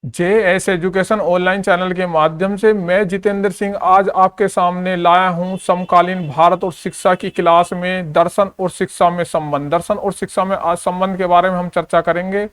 JS education online channel के माध्यम से मैं जितेंद्र सिंह आज आपके सामने लाया हूं समकालीन भारत और शिक्षा की क्लास में दर्शन और शिक्षा में संबंध। दर्शन और शिक्षा में आज संबंध के बारे में हम चर्चा करेंगे।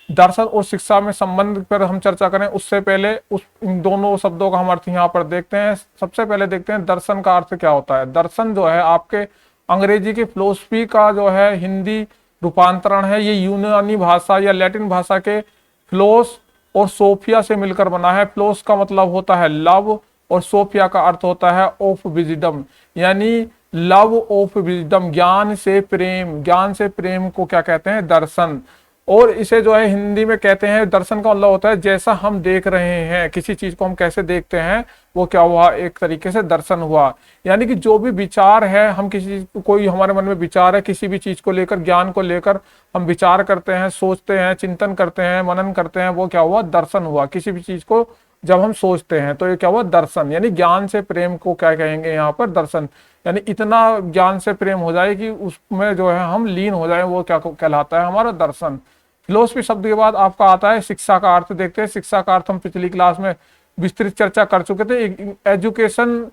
दर्शन और शिक्षा में संबंध पर हम चर्चा करें उससे पहले उस इन दोनों शब्दों का हम अर्थ यहाँ पर देखते हैं। सबसे पहले देखते हैं दर्शन का अर्थ क्या होता है। दर्शन जो है आपके अंग्रेजी की फिलोसफी का जो है हिंदी रूपांतरण है। ये यूनानी भाषा या लैटिन भाषा के फिलोस और सोफिया से मिलकर बना है। फ्लोस का मतलब होता है लव और सोफिया का अर्थ होता है ऑफ विजडम, यानी लव ऑफ विजडम, ज्ञान से प्रेम। ज्ञान से प्रेम को क्या कहते हैं? दर्शन। और इसे जो है हिंदी में कहते हैं, दर्शन का मतलब होता है जैसा हम देख रहे हैं, किसी चीज को हम कैसे देखते हैं वो क्या हुआ, एक तरीके से दर्शन हुआ। यानी कि जो भी विचार है, हम किसी कोई हमारे मन में विचार है किसी भी चीज को लेकर, ज्ञान को लेकर हम विचार करते हैं, सोचते हैं, चिंतन करते हैं, मनन करते हैं, वो क्या हुआ? दर्शन हुआ। किसी भी चीज को जब हम सोचते हैं तो ये क्या हुआ? दर्शन। यानी ज्ञान से प्रेम को क्या कहेंगे यहाँ पर? दर्शन। यानी इतना ज्ञान से प्रेम हो जाए कि उसमें जो है हम लीन हो जाए, वो क्या कहलाता है? हमारा दर्शन। फिलोसफी शब्द के बाद आपका आता है शिक्षा का अर्थ। देखते हैं शिक्षा का अर्थ हम पिछली क्लास में विस्तृत चर्चा कर चुके थे। एजुकेशन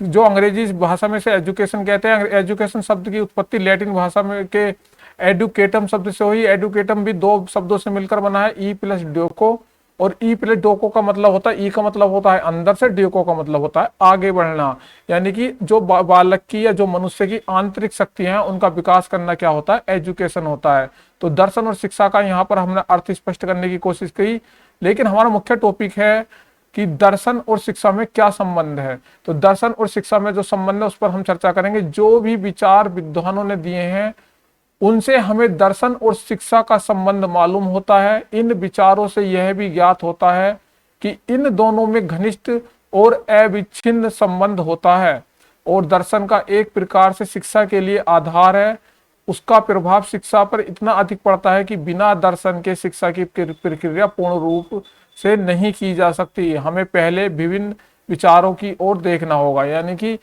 जो अंग्रेजी भाषा में से एजुकेशन कहते हैं, एजुकेशन शब्द की उत्पत्ति लैटिन भाषा में के एडुकेटम शब्द से हुई। एडुकेटम भी दो शब्दों से मिलकर बना है, ई प्लस डोको। और ई प्लस डोको का मतलब होता है, ई का मतलब होता है अंदर से, डोको का मतलब होता है आगे बढ़ना। यानी कि जो बालक की या जो मनुष्य की आंतरिक शक्तियां हैं उनका विकास करना क्या होता है? एजुकेशन होता है। तो दर्शन और शिक्षा का यहाँ पर हमने अर्थ स्पष्ट करने की कोशिश की, लेकिन हमारा मुख्य टॉपिक है कि दर्शन और शिक्षा में क्या संबंध है। तो दर्शन और शिक्षा में जो संबंध है उस पर हम चर्चा करेंगे। जो भी विचार विद्वानों ने दिए हैं उनसे हमें दर्शन और शिक्षा का संबंध मालूम होता है। इन विचारों से यह भी ज्ञात होता है कि इन दोनों में घनिष्ठ और अविच्छिन्न संबंध होता है, और दर्शन का एक प्रकार से शिक्षा के लिए आधार है। उसका प्रभाव शिक्षा पर इतना अधिक पड़ता है कि बिना दर्शन के शिक्षा की प्रक्रिया पूर्ण रूप से नहीं की जा सकती। हमें पहले विभिन्न विचारों की ओर देखना होगा, यानी कि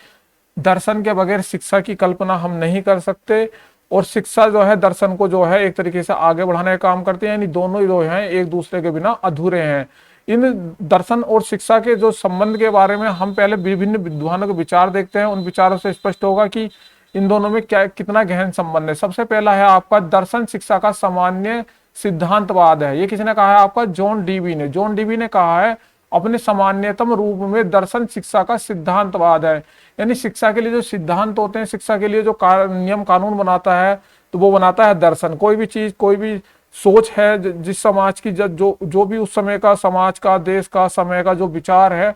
दर्शन के बगैर शिक्षा की कल्पना हम नहीं कर सकते। और शिक्षा जो है दर्शन को जो है एक तरीके से आगे बढ़ाने का काम करती है, यानी दोनों जो हैं एक दूसरे के बिना अधूरे हैं। इन दर्शन और शिक्षा के जो संबंध के बारे में हम पहले विभिन्न विद्वानों के विचार देखते हैं। उन विचारों से स्पष्ट होगा कि इन दोनों में क्या कितना गहन संबंध है। सबसे पहला है आपका दर्शन शिक्षा का सामान्य सिद्धांतवाद है। ये किसने कहा है? आपका जॉन डीवी ने। जॉन डीवी ने कहा है अपने सामान्यतम रूप में दर्शन शिक्षा का सिद्धांतवाद है। यानी शिक्षा के लिए जो सिद्धांत होते हैं, शिक्षा के लिए जो नियम कानून बनाता है, तो वो बनाता है दर्शन। कोई भी चीज, कोई भी सोच है जिस समाज की, जो भी उस समय का समाज का, देश का, समय का जो विचार है,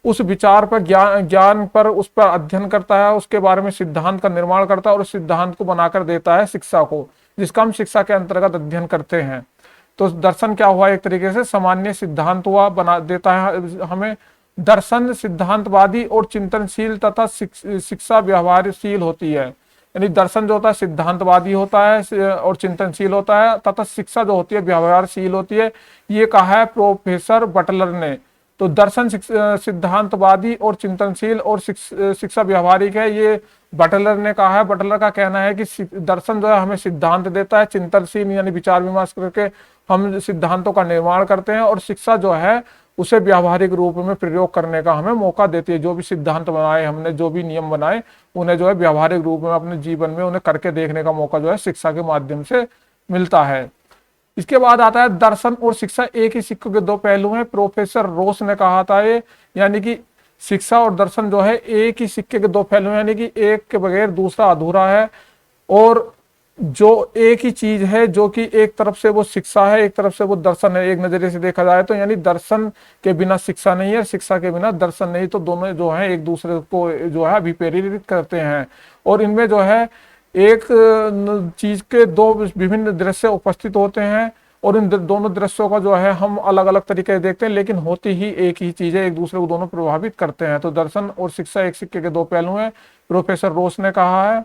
उस विचार पर ज्ञान पर उस पर अध्ययन करता है, उसके बारे में सिद्धांत का निर्माण करता है और उस सिद्धांत को बनाकर देता है शिक्षा को, जिसका हम शिक्षा के अंतर्गत अध्ययन करते हैं। तो दर्शन क्या हुआ? एक तरीके से सामान्य सिद्धांत हुआ, बना देता है हमें। दर्शन सिद्धांतवादी और चिंतनशील तथा शिक्षा व्यवहारशील होती है। यानी दर्शन जो होता है सिद्धांतवादी होता है और चिंतनशील होता है, तथा शिक्षा जो होती है व्यवहारशील होती है। ये कहा है प्रोफेसर बटलर ने। तो दर्शन सिद्धांतवादी और चिंतनशील और शिक्षा व्यवहारिक है, ये बटलर ने कहा है। बटलर का कहना है कि दर्शन जो है हमें सिद्धांत देता है, चिंतनशील यानी विचार विमर्श करके हम सिद्धांतों का निर्माण करते हैं, और शिक्षा जो है उसे व्यावहारिक रूप में प्रयोग करने का हमें मौका देती है। जो भी सिद्धांत बनाए हमने, जो भी नियम बनाए, उन्हें जो है व्यावहारिक रूप में अपने जीवन में उन्हें करके देखने का मौका जो है शिक्षा के माध्यम से मिलता है। इसके बाद आता है दर्शन और शिक्षा एक ही सिक्के के दो पहलू हैं। प्रोफेसर रोस ने कहा था ये, यानी कि शिक्षा और दर्शन जो है एक ही सिक्के के दो पहलू हैं, यानी कि एक के बगैर दूसरा अधूरा है। और जो एक ही चीज है, जो कि एक तरफ से वो शिक्षा है, एक तरफ से वो दर्शन है, एक नजरिए से देखा जाए तो, यानी दर्शन के बिना शिक्षा नहीं है, शिक्षा के बिना दर्शन नहीं। तो दोनों जो है एक दूसरे को जो है अभिप्रेरित करते हैं, और इनमें जो है एक चीज के दो विभिन्न दृश्य उपस्थित होते हैं, और इन दोनों दृश्यों का जो है हम अलग अलग तरीके से देखते हैं, लेकिन होती ही एक ही चीज है, एक दूसरे को दोनों प्रभावित करते हैं। तो दर्शन और शिक्षा एक सिक्के के दो पहलू हैं, प्रोफेसर रोस ने कहा है।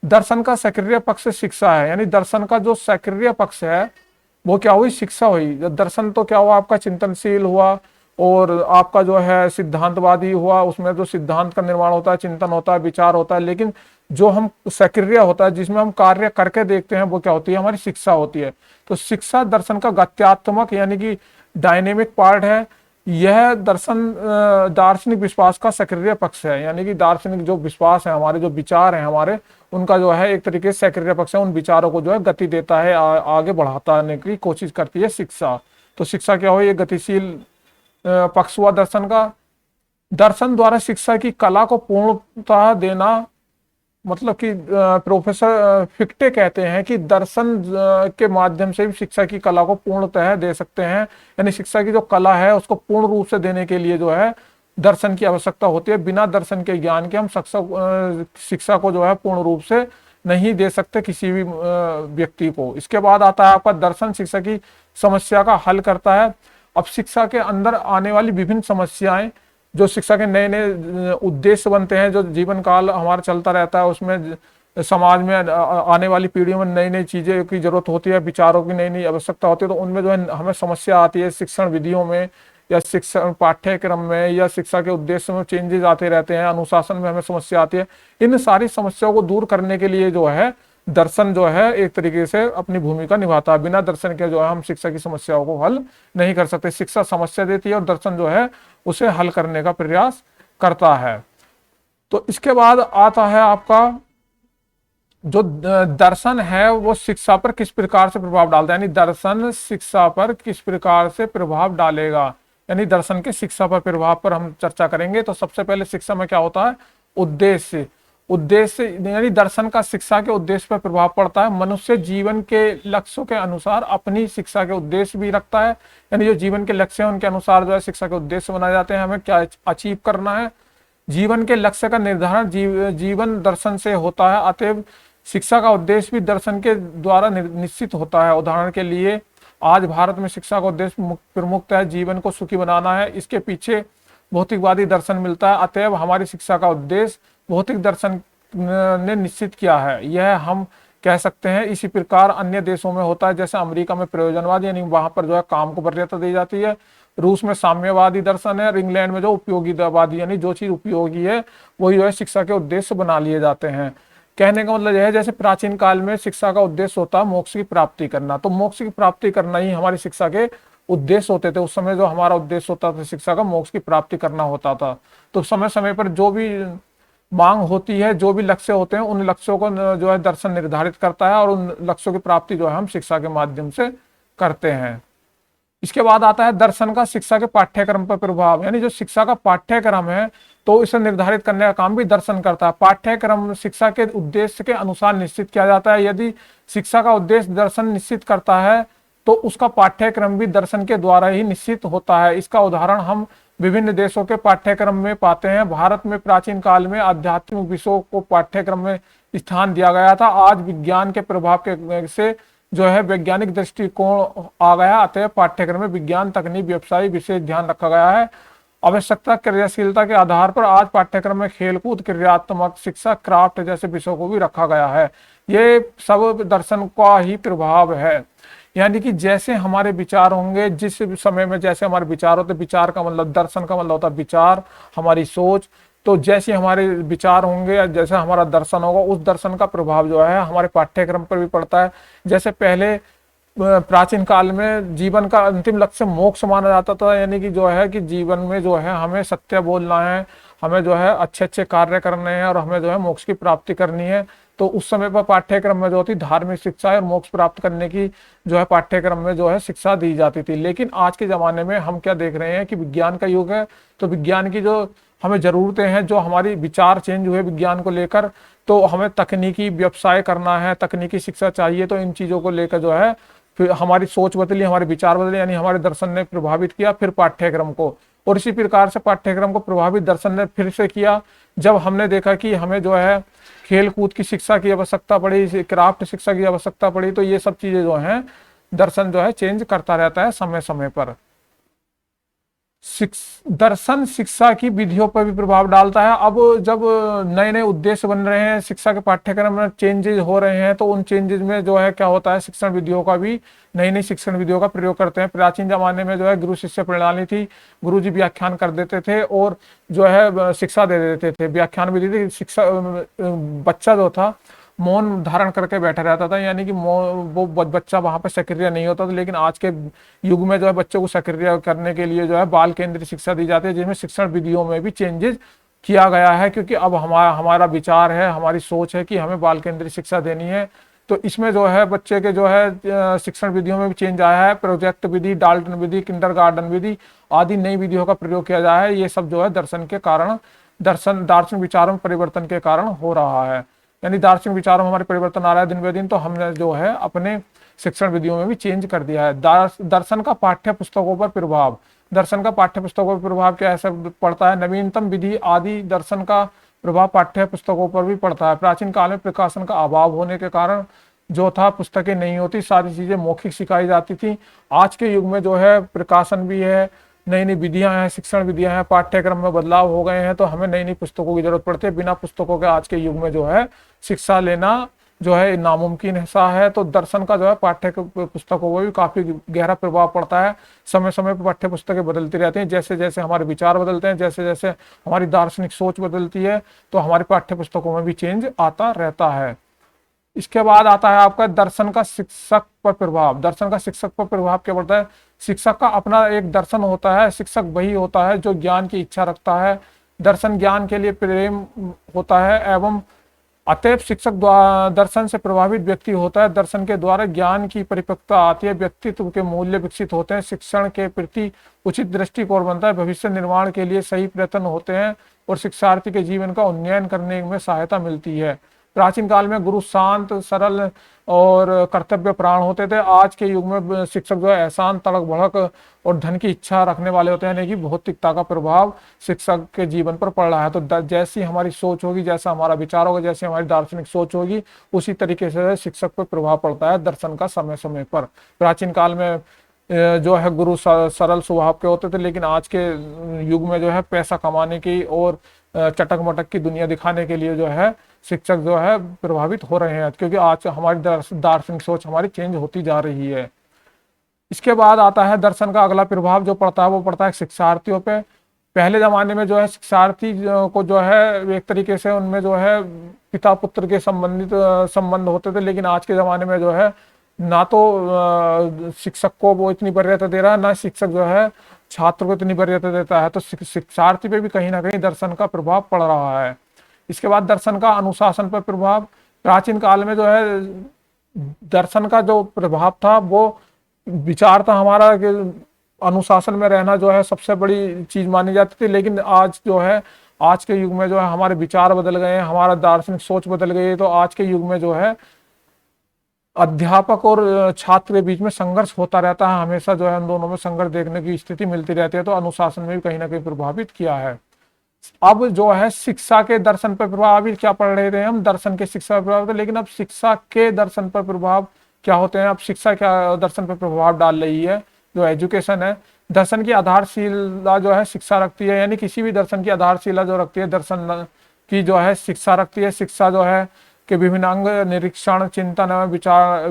दर्शन का सक्रिय पक्ष शिक्षा है, यानी दर्शन का जो सक्रिय पक्ष है वो क्या हुई? शिक्षा हुई। जब दर्शन तो क्या हुआ? आपका चिंतनशील हुआ और आपका जो है सिद्धांतवादी हुआ, उसमें जो सिद्धांत का निर्माण होता है, चिंतन होता है, विचार होता है। लेकिन जो हम सक्रिय होता है, जिसमें हम कार्य करके देखते हैं, वो क्या होती है, हमारी शिक्षा होती है। तो शिक्षा दर्शन का गत्यात्मक यानी कि डायनेमिक पार्ट है। यह दार्शनिक विश्वास का सक्रिय पक्ष है, यानी कि दार्शनिक जो विश्वास है हमारे, जो विचार है हमारे, उनका जो है एक तरीके से सक्रिय पक्ष है। उन विचारों को जो है गति देता है, आगे बढ़ाने की कोशिश करती है शिक्षा। तो शिक्षा क्या हो, ये गतिशील पक्ष हुआ दर्शन का। दर्शन द्वारा शिक्षा की कला को पूर्णता देना, मतलब कि प्रोफेसर फिक्टे कहते हैं कि दर्शन के माध्यम से भी शिक्षा की कला को पूर्णतः दे सकते हैं। यानी शिक्षा की जो कला है उसको पूर्ण रूप से देने के लिए जो है दर्शन की आवश्यकता होती है। बिना दर्शन के ज्ञान के हम शिक्षा को जो है पूर्ण रूप से नहीं दे सकते किसी भी व्यक्ति को। इसके बाद आता है आपका दर्शन शिक्षा की समस्या का हल करता है। अब शिक्षा के अंदर आने वाली विभिन्न समस्याएं, जो शिक्षा के नए नए उद्देश्य बनते हैं, जो जीवन काल हमारा चलता रहता है, उसमें समाज में आने वाली पीढ़ियों में नई नई चीजें की जरूरत होती है, विचारों की नई नई आवश्यकता होती है, तो उनमें जो है हमें समस्या आती है। शिक्षण विधियों में या शिक्षण पाठ्यक्रम में या शिक्षा के उद्देश्य में चेंजेस आते रहते हैं, अनुशासन में हमें समस्या आती है। इन सारी समस्याओं को दूर करने के लिए जो है दर्शन जो है एक तरीके से अपनी भूमिका निभाता है। बिना दर्शन के जो है हम शिक्षा की समस्याओं को हल नहीं कर सकते। शिक्षा समस्या देती है और दर्शन जो है उसे हल करने का प्रयास करता है। तो इसके बाद आता है आपका जो दर्शन है वो शिक्षा पर किस प्रकार से प्रभाव डालता है, यानी दर्शन शिक्षा पर किस प्रकार से प्रभाव डालेगा, यानी दर्शन के शिक्षा पर प्रभाव पर हम चर्चा करेंगे। तो सबसे पहले शिक्षा में क्या होता है, उद्देश्य। उद्देश्य यानी दर्शन का शिक्षा के उद्देश्य पर प्रभाव पड़ता है। मनुष्य जीवन के लक्ष्यों के अनुसार अपनी शिक्षा के उद्देश्य भी रखता है, यानी जो जीवन के लक्ष्य हैं उनके अनुसार जो है शिक्षा के उद्देश्य बनाए जाते हैं, हमें क्या अचीव करना है। जीवन के लक्ष्य का निर्धारण जीवन दर्शन से होता है, अतएव शिक्षा का उद्देश्य भी दर्शन के द्वारा निश्चित होता है। उदाहरण के लिए आज भारत में शिक्षा का उद्देश्य प्रमुख है जीवन को सुखी बनाना है, इसके पीछे भौतिकवादी दर्शन मिलता है। अतएव हमारी शिक्षा का उद्देश्य भौतिक दर्शन ने निश्चित किया है, यह हम कह सकते हैं। इसी प्रकार अन्य देशों में होता है, जैसे अमेरिका में प्रयोजनवाद, यानी वहां पर जो है काम को वरीयता दी जाती है। रूस में साम्यवादी दर्शन है और इंग्लैंड में जो उपयोगितावादी, यानी जो चीज उपयोगी है वही जो है शिक्षा के उद्देश्य बना लिए जाते हैं। कहने का मतलब यह है, जैसे प्राचीन काल में शिक्षा का उद्देश्य होता है मोक्ष की प्राप्ति करना, तो मोक्ष की प्राप्ति करना ही हमारी शिक्षा के उद्देश्य होते थे। उस समय जो हमारा उद्देश्य होता था शिक्षा का, मोक्ष की प्राप्ति करना होता था। तो समय समय पर जो भी मांग होती है, जो भी लक्ष्य होते हैं, उन लक्ष्यों को जो है दर्शन निर्धारित करता है और उन लक्ष्यों की प्राप्ति जो है हम शिक्षा के माध्यम से करते हैं। इसके बाद आता है दर्शन का शिक्षा के पाठ्यक्रम पर प्रभाव, यानी जो शिक्षा का पाठ्यक्रम है तो इसे निर्धारित करने का काम भी दर्शन करता है। पाठ्यक्रम शिक्षा के उद्देश्य के अनुसार निश्चित किया जाता है। यदि शिक्षा का उद्देश्य दर्शन निश्चित करता है तो उसका पाठ्यक्रम भी दर्शन के द्वारा ही निश्चित होता है। इसका उदाहरण हम विभिन्न देशों के पाठ्यक्रम में पाते हैं। भारत में प्राचीन काल में आध्यात्मिक विषयों को पाठ्यक्रम में स्थान दिया गया था। आज विज्ञान के प्रभाव के से जो है वैज्ञानिक दृष्टिकोण आ गया, अतः पाठ्यक्रम में विज्ञान, तकनीक, व्यवसाय विशेष ध्यान रखा गया है। आवश्यकता, क्रियाशीलता के आधार पर आज पाठ्यक्रम में खेलकूद, क्रियात्मक शिक्षा, क्राफ्ट जैसे विषयों को भी रखा गया है। ये सब दर्शन का ही प्रभाव है। यानी कि जैसे हमारे विचार होंगे, जिस समय में जैसे हमारे विचार होते, विचार का मतलब, दर्शन का मतलब होता है विचार, हमारी सोच। तो जैसे हमारे विचार होंगे, जैसा हमारा दर्शन होगा, उस दर्शन का प्रभाव जो है हमारे पाठ्यक्रम पर भी पड़ता है। जैसे पहले प्राचीन काल में जीवन का अंतिम लक्ष्य मोक्ष माना जाता था, यानी कि जो है कि जीवन में जो है हमें सत्य बोलना है, हमें जो है अच्छे अच्छे कार्य करने हैं और हमें जो है मोक्ष की प्राप्ति करनी है। तो उस समय पर पाठ्यक्रम में जो होती धार्मिक शिक्षा और मोक्ष प्राप्त करने की जो है पाठ्यक्रम में जो है शिक्षा दी जाती थी। लेकिन आज के जमाने में हम क्या देख रहे हैं कि विज्ञान का युग है, तो विज्ञान की जो हमें जरूरतें हैं, जो हमारी विचार चेंज हुए विज्ञान को लेकर, तो हमें तकनीकी व्यवसाय करना है, तकनीकी शिक्षा चाहिए। तो इन चीजों को लेकर जो है फिर हमारी सोच बदली, हमारे विचार बदले, यानी हमारे दर्शन ने प्रभावित किया फिर पाठ्यक्रम को। और इसी प्रकार से पाठ्यक्रम को प्रभावित दर्शन ने फिर से किया, जब हमने देखा कि हमें जो है खेल कूद की शिक्षा की आवश्यकता पड़ी, क्राफ्ट शिक्षा की आवश्यकता पड़ी। तो ये सब चीजें जो हैं दर्शन जो है चेंज करता रहता है समय समय पर। दर्शन शिक्षा की विधियों पर भी प्रभाव डालता है। अब जब नए नए उद्देश्य बन रहे हैं, शिक्षा के पाठ्यक्रम में चेंजेस हो रहे हैं, तो उन चेंजेस में जो है क्या होता है, शिक्षण विधियों का भी, नई नई शिक्षण विधियों का प्रयोग करते हैं। प्राचीन जमाने में जो है गुरु शिष्य प्रणाली थी, गुरु जी व्याख्यान कर देते थे और जो है शिक्षा दे देते थे, व्याख्यान विधि थी। शिक्षा बच्चा जो था मौन धारण करके बैठा रहता था, यानी कि वो बच्चा वहां पर सक्रिय नहीं होता था। लेकिन आज के युग में जो है बच्चों को सक्रिय करने के लिए जो है बाल केंद्रित शिक्षा दी जाती है, जिसमें शिक्षण विधियों में भी चेंजेस किया गया है, क्योंकि अब हमारा हमारा विचार है, हमारी सोच है कि हमें बाल केंद्रित शिक्षा देनी है। तो इसमें जो है बच्चे के जो है शिक्षण विधियों में भी चेंज आया है। प्रोजेक्ट विधि, डाल्टन विधि, किंडरगार्टन विधि आदि नई विधियों का प्रयोग किया जाए है। ये सब जो है दर्शन के कारण, दार्शनिक विचारों में परिवर्तन के कारण हो रहा है। यानी दार्शनिक विचारों में हमारे परिवर्तन आ रहा है दिन ब दिन, तो हमने जो है अपने शिक्षण विधियों में भी चेंज कर दिया है। दर्शन का पाठ्य पुस्तकों पर प्रभाव, दर्शन का पाठ्य पुस्तकों पर प्रभाव क्या ऐसा पड़ता है? नवीनतम विधि आदि दर्शन का प्रभाव पाठ्य पुस्तकों पर भी पड़ता है। प्राचीन काल में प्रकाशन का अभाव होने के कारण जो था, पुस्तकें नहीं होती, सारी चीजें मौखिक सिखाई जाती थी। आज के युग में जो है प्रकाशन भी है, नई नई विधियां हैं, शिक्षण विधियां हैं, पाठ्यक्रम में बदलाव हो गए हैं, तो हमें नई नई पुस्तकों की जरूरत पड़ती है। बिना पुस्तकों के आज के युग में जो है शिक्षा लेना जो है नामुमकिन हिस्सा है। तो दर्शन का जो है पाठ्य पुस्तकों पर भी काफी गहरा प्रभाव पड़ता है। समय समय पर पाठ्य पुस्तकें बदलती रहती हैं, जैसे जैसे हमारे विचार बदलते हैं, जैसे जैसे हमारी दार्शनिक सोच बदलती है, तो हमारी पाठ्य पुस्तकों में भी चेंज आता रहता है। इसके बाद आता है आपका दर्शन का शिक्षक पर प्रभाव। दर्शन का शिक्षक पर प्रभाव क्या पड़ता है? शिक्षक का अपना एक दर्शन होता है। शिक्षक वही होता है जो ज्ञान की इच्छा रखता है। दर्शन ज्ञान के लिए प्रेम होता है एवं अतएव शिक्षक दर्शन से प्रभावित व्यक्ति होता है। दर्शन के द्वारा ज्ञान की परिपक्वता आती है, व्यक्तित्व के मूल्य विकसित होते हैं, शिक्षण के प्रति उचित दृष्टिकोण बनता है, भविष्य निर्माण के लिए सही प्रयत्न होते हैं और शिक्षार्थी के जीवन का उन्नयन करने में सहायता मिलती है। प्राचीन काल में गुरु शांत, सरल और कर्तव्य प्राण होते थे। आज के युग में शिक्षक जो है एहसान, तड़क भड़क और धन की इच्छा रखने वाले होते हैं, यानी कि भौतिकता का प्रभाव शिक्षक के जीवन पर पड़ रहा है। तो जैसी हमारी सोच होगी, जैसा हमारा विचार होगा, जैसी हमारी दार्शनिक सोच होगी, उसी तरीके से शिक्षक पर प्रभाव पड़ता है दर्शन का समय समय पर। प्राचीन काल में जो है गुरु सरल स्वभाव के होते थे, लेकिन आज के युग में जो है पैसा कमाने की और चटक मटक की दुनिया दिखाने के लिए जो है शिक्षक जो है प्रभावित हो रहे हैं, क्योंकि आज हमारी दार्शनिक सोच हमारी चेंज होती जा रही है। इसके बाद आता है दर्शन का अगला प्रभाव जो पड़ता है, वो पड़ता है शिक्षार्थियों पे। पहले जमाने में जो है शिक्षार्थी को जो है एक तरीके से उनमें जो है पिता पुत्र के संबंधित संबंध होते थे, लेकिन आज के जमाने में जो है ना तो शिक्षक को वो इतनी वरीयता दे रहा है, ना शिक्षक जो है छात्र को इतनी वरीयता देता है। तो शिक्षार्थी पे भी कहीं ना कहीं दर्शन का प्रभाव पड़ रहा है। इसके बाद दर्शन का अनुशासन पर प्रभाव। प्राचीन काल में जो है दर्शन का जो प्रभाव था, वो विचार था हमारा कि अनुशासन में रहना जो है सबसे बड़ी चीज मानी जाती थी। लेकिन आज जो है, आज के युग में जो है हमारे विचार बदल गए हैं, हमारा दार्शनिक सोच बदल गई है। तो आज के युग में जो है अध्यापक और छात्र के बीच में संघर्ष होता रहता है, हमेशा जो है उन दोनों में संघर्ष देखने की स्थिति मिलती रहती है। तो अनुशासन में भी कहीं ना कहीं प्रभावित किया है। अब जो है शिक्षा के दर्शन पर प्रभाव, अभी क्या पढ़ रहे थे हम, दर्शन के शिक्षा पर प्रभाव थे, लेकिन अब शिक्षा के दर्शन पर प्रभाव क्या होते हैं? अब शिक्षा क्या दर्शन पर प्रभाव डाल रही है? जो एजुकेशन है, दर्शन की आधारशिला जो है शिक्षा रखती है, यानी किसी भी दर्शन की आधारशिला जो रखती है दर्शन की जो है शिक्षा रखती है। शिक्षा जो है के विभिन्न अंग निरीक्षण, चिंतन,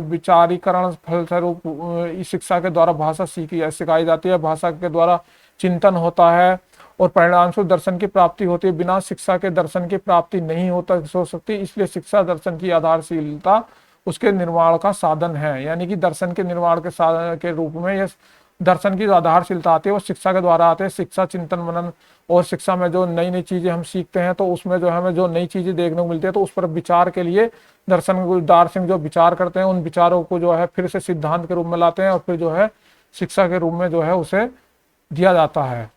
विचारीकरण फलस्वरूप इस शिक्षा के द्वारा भाषा सिखाई जाती है, भाषा के द्वारा चिंतन होता है और परिणामस्वरूप दर्शन की प्राप्ति होती है। बिना शिक्षा के दर्शन की प्राप्ति नहीं हो सकती, इसलिए शिक्षा दर्शन की आधारशिलता उसके निर्माण का साधन है। यानी कि दर्शन के निर्माण के साधन के रूप में यह दर्शन की जो आधारशिलता आती है वो शिक्षा के द्वारा आते हैं। शिक्षा, चिंतन, मनन और शिक्षा में जो नई नई चीजें हम सीखते हैं, तो उसमें जो हमें जो नई चीजें देखने को मिलती है, तो उस पर विचार के लिए दार्शनिक जो विचार करते हैं, उन विचारों को जो है फिर से सिद्धांत के रूप में लाते हैं और फिर जो है शिक्षा के रूप में जो है उसे दिया जाता है।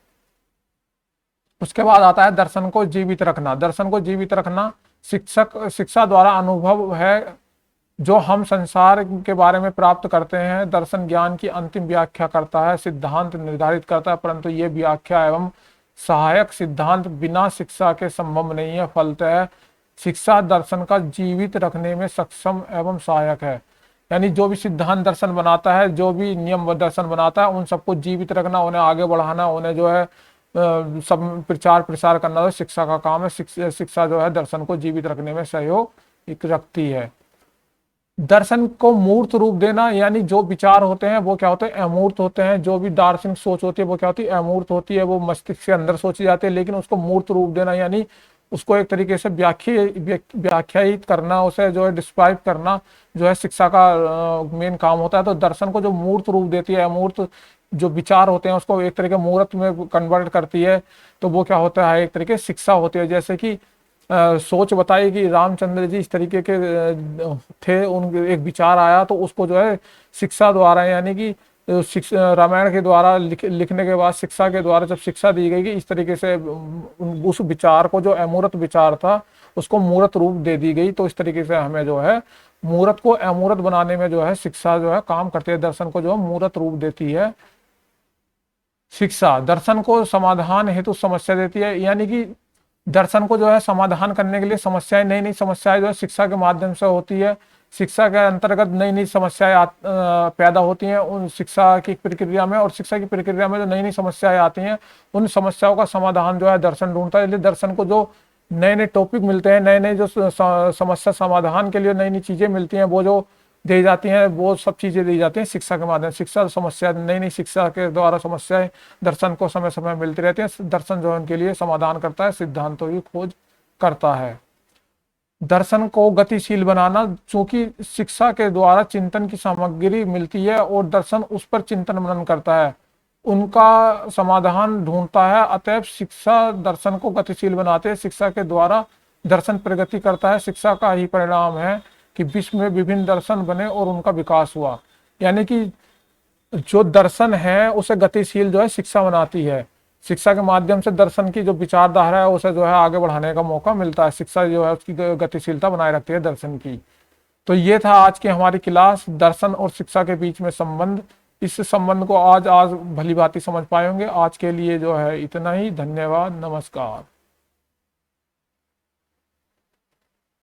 उसके बाद आता है दर्शन को जीवित रखना। दर्शन को जीवित रखना शिक्षा द्वारा अनुभव है जो हम संसार के बारे में प्राप्त करते हैं। दर्शन ज्ञान की अंतिम व्याख्या करता है, सिद्धांत निर्धारित करता है, परंतु ये व्याख्या एवं सहायक सिद्धांत बिना शिक्षा के संभव नहीं है। फलतः शिक्षा दर्शन का जीवित रखने में सक्षम एवं सहायक है। यानी जो भी सिद्धांत दर्शन बनाता है, जो भी नियम दर्शन बनाता है, उन सबको जीवित रखना, उन्हें आगे बढ़ाना, उन्हें जो है सब प्रचार प्रसार करना, तो शिक्षा का काम है। शिक्षा जो है दर्शन को जीवित रखने में सहयोग रखती है। दर्शन को मूर्त रूप देना, यानी जो विचार होते हैं वो क्या होते हैं, अमूर्त होते हैं। जो भी दार्शनिक सोच होती है वो क्या होती है, अमूर्त होती है, वो मस्तिष्क के अंदर सोची जाती है। लेकिन उसको मूर्त रूप देना, यानी उसको एक तरीके से व्याख्यायित करना, उसे जो है डिस्क्राइब करना, जो है शिक्षा का मेन काम होता है। तो दर्शन को जो मूर्त रूप देती है, अमूर्त जो विचार होते हैं उसको एक तरीके मूर्त में कन्वर्ट करती है, तो वो क्या होता है, एक तरीके शिक्षा होती है। जैसे कि सोच बताई कि रामचंद्र जी इस तरीके के थे, उन एक विचार आया, तो उसको जो है शिक्षा द्वारा, यानी कि रामायण के द्वारा लिखने के बाद शिक्षा के द्वारा जब शिक्षा दी गई कि इस तरीके से उस विचार को, जो अमूर्त विचार था, उसको मूर्त रूप दे दी गई। तो इस तरीके से हमें जो है मूर्त को अमूर्त बनाने में जो है शिक्षा जो है काम करती है। दर्शन को जो है मूर्त रूप देती है शिक्षा। दर्शन को समाधान हेतु समस्या देती है, यानी कि दर्शन को जो है समाधान करने के लिए समस्याएं, नई नई समस्याएं जो है शिक्षा के माध्यम से होती है। शिक्षा के अंतर्गत नई नई समस्याएं पैदा होती हैं उन शिक्षा की प्रक्रिया में, और शिक्षा की प्रक्रिया में जो नई नई समस्याएं आती हैं, उन समस्याओं का समाधान जो है दर्शन ढूंढता है। इसलिए दर्शन को जो नए नए टॉपिक मिलते हैं, नए नए जो समस्या समाधान के लिए नई नई चीजें मिलती हैं, वो जो दी जाती हैं, वो सब चीजें दी जाती हैं शिक्षा के माध्यम। शिक्षा समस्या, नई नई शिक्षा के द्वारा समस्याएं दर्शन को समय समय मिलती रहती हैं। दर्शन जो है उनके लिए समाधान करता है, सिद्धांतों की खोज करता है। दर्शन को गतिशील बनाना, चूंकि शिक्षा के द्वारा चिंतन की सामग्री मिलती है और दर्शन उस पर चिंतन मनन करता है, उनका समाधान ढूंढता है। अतएव शिक्षा दर्शन को गतिशील बनाते हैं। शिक्षा के द्वारा दर्शन प्रगति करता है। शिक्षा का ही परिणाम है कि विश्व में विभिन्न दर्शन बने और उनका विकास हुआ। यानी कि जो दर्शन है उसे गतिशील जो है शिक्षा बनाती है। शिक्षा के माध्यम से दर्शन की जो विचारधारा है उसे जो है आगे बढ़ाने का मौका मिलता है। शिक्षा जो है उसकी गतिशीलता बनाए रखती है दर्शन की। तो ये था आज की हमारी क्लास, दर्शन और शिक्षा के बीच में संबंध। इस संबंध को आज भली भांति समझ पाएंगे। आज के लिए जो है इतना ही। धन्यवाद, नमस्कार।